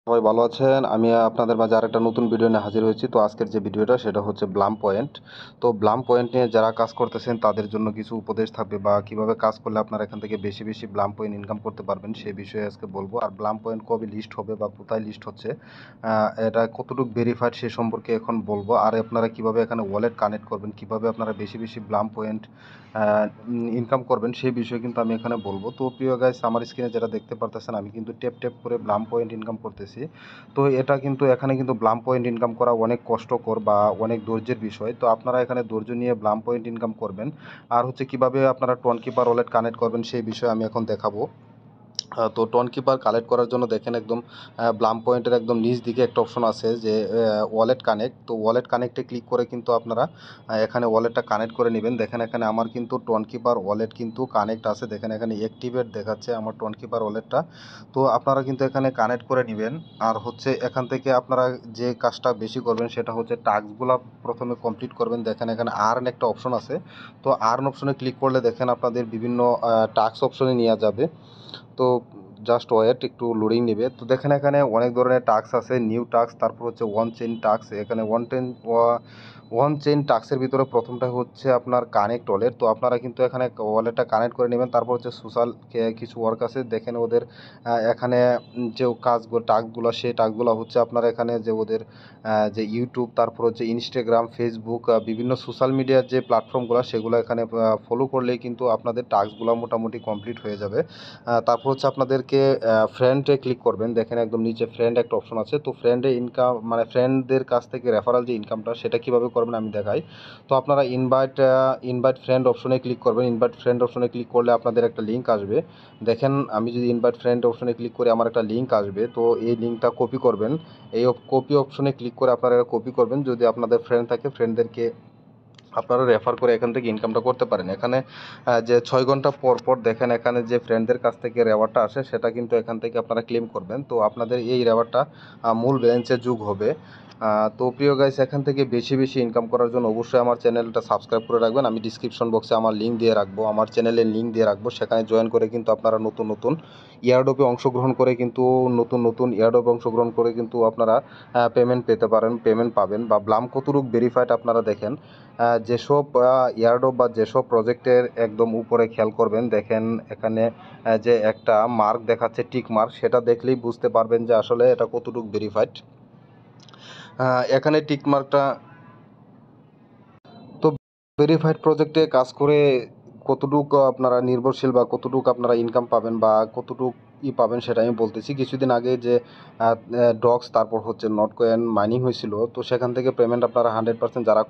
সবাই ভালো আছেন। আমি আপনাদের মাঝে আরেকটা নতুন ভিডিও নিয়ে হাজির হয়েছি। তো আজকের যে ভিডিওটা সেটা হচ্ছে ব্লাম পয়েন্ট। তো ব্লাম পয়েন্ট নিয়ে যারা কাজ করতেছেন তাদের জন্য কিছু উপদেশ থাকবে বা কিভাবে কাজ করলে আপনারা এখান থেকে বেশি বেশি ব্লাম পয়েন্ট ইনকাম করতে পারবেন সেই বিষয়ে আজকে বলবো। আর ব্লাম পয়েন্ট কবে লিস্ট হবে বা কোথায় লিস্ট হচ্ছে, এটা কতটুকু ভেরিফাইড সে সম্পর্কে এখন বলবো। আর আপনারা কিভাবে এখানে ওয়ালেট কানেক্ট করবেন, কিভাবে আপনারা বেশি বেশি ব্লাম পয়েন্ট ইনকাম করবেন সেই বিষয়ে কিন্তু আমি এখানে বলবো। তো প্রিয় গাইস, আমার স্ক্রিনে যেটা দেখতে পারতেছেন আমি কিন্তু টেপ টেপ করে ব্লাম পয়েন্ট ইনকাম করতেছি। তো এটা কিন্তু এখানে কিন্তু ব্লাম পয়েন্ট ইনকাম করা অনেক কষ্টকর বা অনেক ধৈর্যের বিষয়। তো আপনারা এখানে ধৈর্য নিয়ে ব্লাম পয়েন্ট ইনকাম করবেন। আর হচ্ছে কিভাবে আপনারা টোন কিপার ওয়ালেট কানেক্ট করবেন সেই বিষয়ে আমি এখন দেখাবো। তো টোন কিপার কালেক্ট করার জন্য দেখেন একদম ব্লাম পয়েন্টের একদম নিচ দিকে একটা অপশন আছে যে ওয়ালেট কানেক্ট। তো ওয়ালেট কানেক্টে ক্লিক করে কিন্তু আপনারা এখানে ওয়ালেটটা কানেক্ট করে নেবেন। দেখেন এখানে আমার কিন্তু টোন কিপার ওয়ালেট কিন্তু কানেক্ট আছে। দেখেন এখানে অ্যাক্টিভেট দেখাচ্ছে আমার টোন কিপার ওয়ালেটটা। তো আপনারা কিন্তু এখানে কানেক্ট করে নেবেন। আর হচ্ছে এখান থেকে আপনারা যে কাজটা বেশি করবেন সেটা হচ্ছে টাস্কগুলো প্রথমে কমপ্লিট করবেন। দেখেন এখানে আর্ন একটা অপশন আছে। তো আর্ন অপশনে ক্লিক করলে দেখেন আপনাদের বিভিন্ন টাস্ক অপশনে নিয়ে যাবে। তো জাস্ট ওয়েট, একটু লোডিং নেবে। তো দেখেন এখানে অনেক ধরনের টাস্ক আছে, নিউ টাস্ক, তারপর হচ্ছে ওয়ান চেইন টাস্ক। এখানে ওয়ান চেইন টাস্কের ভিতরে প্রথমটা হচ্ছে আপনার কানেক্ট ওয়ালেট। তো আপনারা কিন্তু এখানে ওয়ালেটটা কানেক্ট করে নেবেন। তারপর হচ্ছে সোশ্যাল কিছু ওয়ার্ক আছে, দেখেন ওদের এখানে যে কাজগুলো টাস্কগুলো সেই টাস্কগুলো হচ্ছে আপনার এখানে যে ওদের যে ইউটিউব, তারপর হচ্ছে ইনস্টাগ্রাম, ফেসবুক, বিভিন্ন সোশ্যাল মিডিয়ার যে প্ল্যাটফর্মগুলো সেগুলো এখানে ফলো করলেই কিন্তু আপনাদের টাস্কগুলো মোটামুটি কমপ্লিট হয়ে যাবে। তারপর হচ্ছে আপনাদেরকে ফ্রেন্ডে ক্লিক করবেন। দেখেন একদম নিচে ফ্রেন্ড একটা অপশন আছে। তো ফ্রেন্ডে ইনকাম মানে ফ্রেন্ডদের কাছ থেকে রেফারাল যে ইনকামটা সেটা কীভাবে করবেন আমি দেখাই। তো আপনারা ইনভাইট ফ্রেন্ড অপশনে ক্লিক করবেন। ইনভাইট ফ্রেন্ড অপশনে ক্লিক করলে আপনাদের একটা লিঙ্ক আসবে। দেখেন আমি যদি ইনভাইট ফ্রেন্ড অপশনে ক্লিক করি আমার একটা লিঙ্ক আসবে। তো এই লিঙ্কটা কপি করবেন। এই কপি অপশনে ক্লিক করে আপনারা কপি করবেন। যদি আপনাদের ফ্রেন্ড থাকে ফ্রেন্ডদেরকে আপনারা রেফার করে এখান থেকে ইনকামটা করতে পারেন। এখানে যে 6 ঘন্টা পর পর দেখেন এখানে যে ফ্রেন্ডদের কাছ থেকে রেওয়ার্ডটা আসে সেটা কিন্তু এখান থেকে আপনারা ক্লেম করবেন। তো আপনাদের এই রেওয়ার্ডটা মূল ব্যালেন্সে যোগ হবে। তো প্রিয় গাইস, এখান থেকে বেশি বেশি ইনকাম করার জন্য অবশ্যই আমার চ্যানেলটা সাবস্ক্রাইব করে রাখবেন। আমি ডিসক্রিপশন বক্সে আমার লিঙ্ক দিয়ে রাখবো, আমার চ্যানেলের লিঙ্ক দিয়ে রাখবো। সেখানে জয়েন করে কিন্তু আপনারা নতুন নতুন ইয়ারড্রপে অংশগ্রহণ করে কিন্তু নতুন নতুন ইয়ারড্রপে অংশগ্রহণ করে কিন্তু আপনারা পেমেন্ট পেতে পারেন, পেমেন্ট পাবেন। বা ব্লাম কতটুক ভেরিফাইড আপনারা দেখেন যেসব ইয়ারড্রপ বা যেসব প্রজেক্টের একদম উপরে খেয়াল করবেন। দেখেন এখানে যে একটা মার্ক দেখাচ্ছে টিক মার্ক, সেটা দেখলেই বুঝতে পারবেন যে আসলে এটা কতটুকু ভেরিফাইড। এখানে টিক মার্কটা তো ভেরিফাইড প্রজেক্টে কাজ করে কতটুকু আপনারা নির্ভরশীল বা কতটুকু আপনারা ইনকাম পাবেন বা কতটুকু পাবেন সেটা আমি বলতেছি। কিছুদিন আগে যে ডক্স তারপর হচ্ছে নটকয়েন মাইনিং হয়েছিল, তো সেখান থেকে পেমেন্ট আপনারা 100% যারা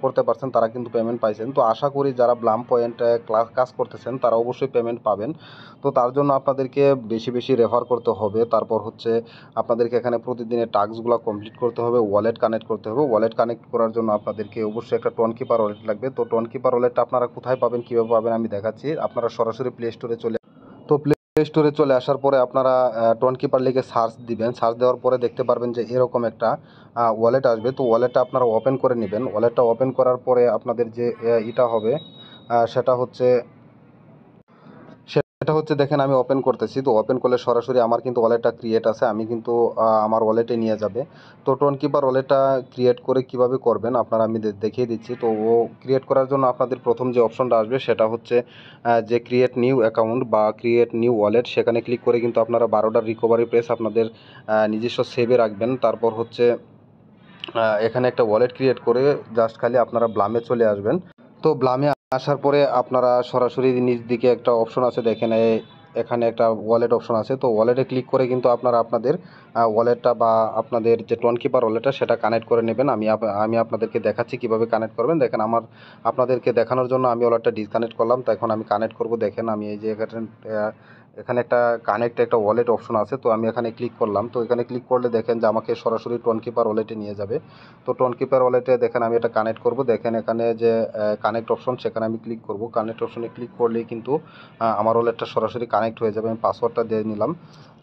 করতে পারছেন তারা কিন্তু পেমেন্ট পাইছেন। তো আশা করি যারা ব্লাম পয়েন্ট কাজ করতেছেন তারা অবশ্যই পেমেন্ট পাবেন। তো তার জন্য আপনাদেরকে বেশি বেশি রেফার করতে হবে। তারপর হচ্ছে আপনাদেরকে এখানে প্রতিদিনের টাস্কগুলো কমপ্লিট করতে হবে, ওয়ালেট কানেক্ট করতে হবে। ওয়ালেট কানেক্ট করার জন্য আপনাদেরকে অবশ্যই একটা টোন কিপার ওয়ালেট লাগবে। তো টোন কিপার ওয়ালেটটা আপনারা কোথায় পাবেন, কীভাবে পাবেন আমি দেখাচ্ছি। আপনারা সরাসরি প্লে স্টোরে চলে আসার পরে আপনারা টোন কিপার লিখে সার্চ দিবেন। সার্চ দেওয়ার পরে দেখতে পারবেন যে এরকম একটা ওয়ালেট আসবে। তো ওয়ালেটটা আপনারা ওপেন করে নেবেন। ওয়ালেটটা ওপেন করার পরে আপনাদের যে এটা হবে সেটা হচ্ছে দেখেন আমি ওপেন করতেছি। তো ওপেন করলে সরাসরি আমার কিন্তু ওয়ালেটটা ক্রিয়েট আছে, আমি কিন্তু আমার ওয়ালেটে নিয়ে যাবে। তো টোন কিপার ওয়ালেটটা ক্রিয়েট করে কিভাবে করবেন আপনারা আমি দেখিয়ে দিচ্ছি। তো ও ক্রিয়েট করার জন্য আপনাদের প্রথম যে অপশনটা আসবে সেটা হচ্ছে যে ক্রিয়েট নিউ অ্যাকাউন্ট বা ক্রিয়েট নিউ ওয়ালেট, সেখানে ক্লিক করে কিন্তু আপনারা 12টা রিকভারি প্রেস আপনাদের নিজস্ব সেভে রাখবেন। তারপর হচ্ছে এখানে একটা ওয়ালেট ক্রিয়েট করে জাস্ট খালি আপনারা ব্লামে চলে আসবেন। তো ব্লামে আসার পরে আপনারা সরাসরি নিচ দিকে একটা অপশন আছে, দেখেন এখানে একটা ওয়ালেট অপশন আছে। তো ওয়ালেটে ক্লিক করে কিন্তু আপনারা আপনাদের ওয়ালেটটা বা আপনাদের যে টোন কিপার ওয়ালেটটা সেটা কানেক্ট করে নেবেন। আমি আপনাদেরকে দেখাচ্ছি কিভাবে কানেক্ট করবেন। দেখেন আপনাদেরকে দেখানোর জন্য আমি ওয়ালেটটা ডিসকানেক্ট করলাম। তো এখন আমি কানেক্ট করব। দেখেন আমি এই যে এখানে একটা ওয়ালেট অপশন আছে। তো আমি এখানে ক্লিক করলাম। তো এখানে ক্লিক করলে দেখেন যে আমাকে সরাসরি টোন কিপার ওয়ালেটে নিয়ে যাবে। তো টোন কিপার ওয়ালেটে দেখেন আমি এটা কানেক্ট করব। দেখেন এখানে যে কানেক্ট অপশন সেখানে আমি ক্লিক করব। কানেক্ট অপশনে ক্লিক করলেই কিন্তু আমার ওয়ালেটটা সরাসরি কানেক্ট হয়ে যাবে। আমি পাসওয়ার্ডটা দিয়ে নিলাম।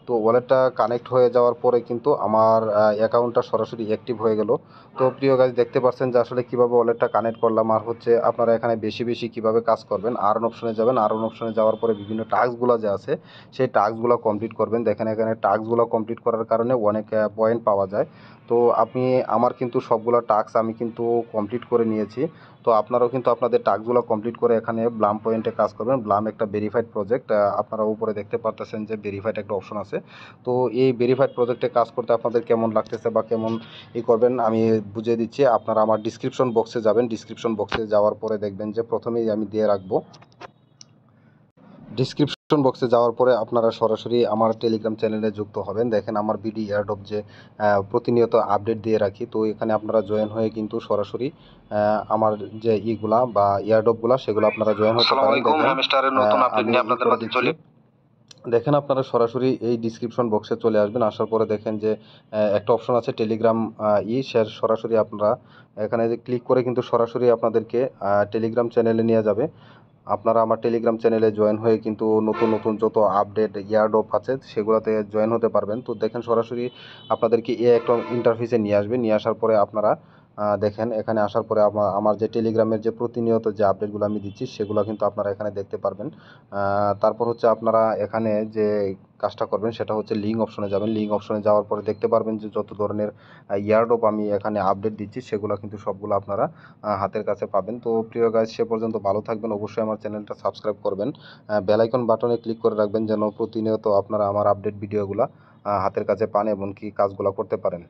তো ওয়ালেটটা কানেক্ট হয়ে যাওয়ার পরে কিন্তু আমার অ্যাকাউন্টটা সরাসরি অ্যাক্টিভ হয়ে গেল। তো প্রিয় গাইস, দেখতে পাচ্ছেন যে আসলে কীভাবে ওয়ালেটটা কানেক্ট করলাম, আর হচ্ছে আপনারা এখানে বেশি বেশি কীভাবে কাজ করবেন। আর্ন অপশনে যাবেন, আর্ন অপশনে যাওয়ার পরে বিভিন্ন টাস্কগুলো যে আছে সেই টাস্কগুলো কমপ্লিট করবেন। দেখেন এখানে টাস্কগুলো কমপ্লিট করার কারণে অনেক পয়েন্ট পাওয়া যায়। তো আমার কিন্তু সবগুলো টাস্ক আমি কিন্তু কমপ্লিট করে নিয়েছি। তো আপনারাও কিন্তু আপনাদের টাস্কগুলো কমপ্লিট করে এখানে ব্লাম পয়েন্টে কাজ করবেন। ব্লাম একটা ভেরিফাইড প্রজেক্ট, আপনারা উপরে দেখতে পারতেছেন যে ভেরিফাইড একটা অপশন আছে। তো এই ভেরিফাইড প্রজেক্টে কাজ করতে আপনাদের কেমন লাগতেছে বা কেমন করবেন আমি বুঝিয়ে দিচ্ছি। আপনারা আমার ডিসক্রিপশন বক্সে যাবেন, ডিসক্রিপশন বক্সে যাওয়ার পরে দেখবেন যে প্রথমেই আমি দিয়ে রাখবো। ডিসক্রিপশন বক্সে যাওয়ার পরে আপনারা সরাসরি আমার টেলিগ্রাম চ্যানেলে যুক্ত হবেন। দেখেন আমার বিডি এয়ারড্রপ যে প্রতিনিয়ত আপডেট দিয়ে রাখি, তো এখানে আপনারা জয়েন হয়ে কিন্তু সরাসরি আমার যে ইগুলা বা এয়ারড্রপগুলা সেগুলো আপনারা জয়েন হতে পারেন। দেখেন আপনারা সরাসরি এই ডিসক্রিপশন বক্সে চলে আসবেন। আসার পরে দেখেন যে একটা অপশন আছে টেলিগ্রাম সরাসরি আপনারা এখানে যে ক্লিক করে কিন্তু সরাসরি আপনাদেরকে টেলিগ্রাম চ্যানেলে নিয়ে যাবে। আপনারা আমার টেলিগ্রাম চ্যানেলে জয়েন হয়ে কিন্তু নতুন নতুন যত আপডেট এয়ারড্রপ আছে সেগুলোতে জয়েন হতে পারবেন। তো দেখেন সরাসরি আপনাদেরকে একটা ইন্টারফেসে নিয়ে আসবে। নিয়ে আসার পরে আপনারা দেখেন এখানে আসার পরে আমার যে টেলিগ্রামের যে প্রতিনিয়ত যে আপডেটগুলো আমি দিচ্ছি সেগুলো কিন্তু আপনারা এখানে দেখতে পারবেন। তারপর হচ্ছে আপনারা এখানে যে কাজটা করবেন সেটা হচ্ছে লিঙ্ক অপশনে যাবেন। লিঙ্ক অপশনে যাওয়ার পরে দেখতে পারবেন যে যত ধরনের এয়ারড্রপ আমি এখানে আপডেট দিচ্ছি সেগুলো কিন্তু সবগুলো আপনারা হাতের কাছে পাবেন। তো প্রিয় গাইস, সে পর্যন্ত ভালো থাকবেন। অবশ্যই আমার চ্যানেলটা সাবস্ক্রাইব করবেন, বেল আইকন বাটনে ক্লিক করে রাখবেন যেন প্রতিনিয়ত আপনারা আমার আপডেট ভিডিওগুলো হাতের কাছে পান এবং কি কাজগুলো করতে পারেন।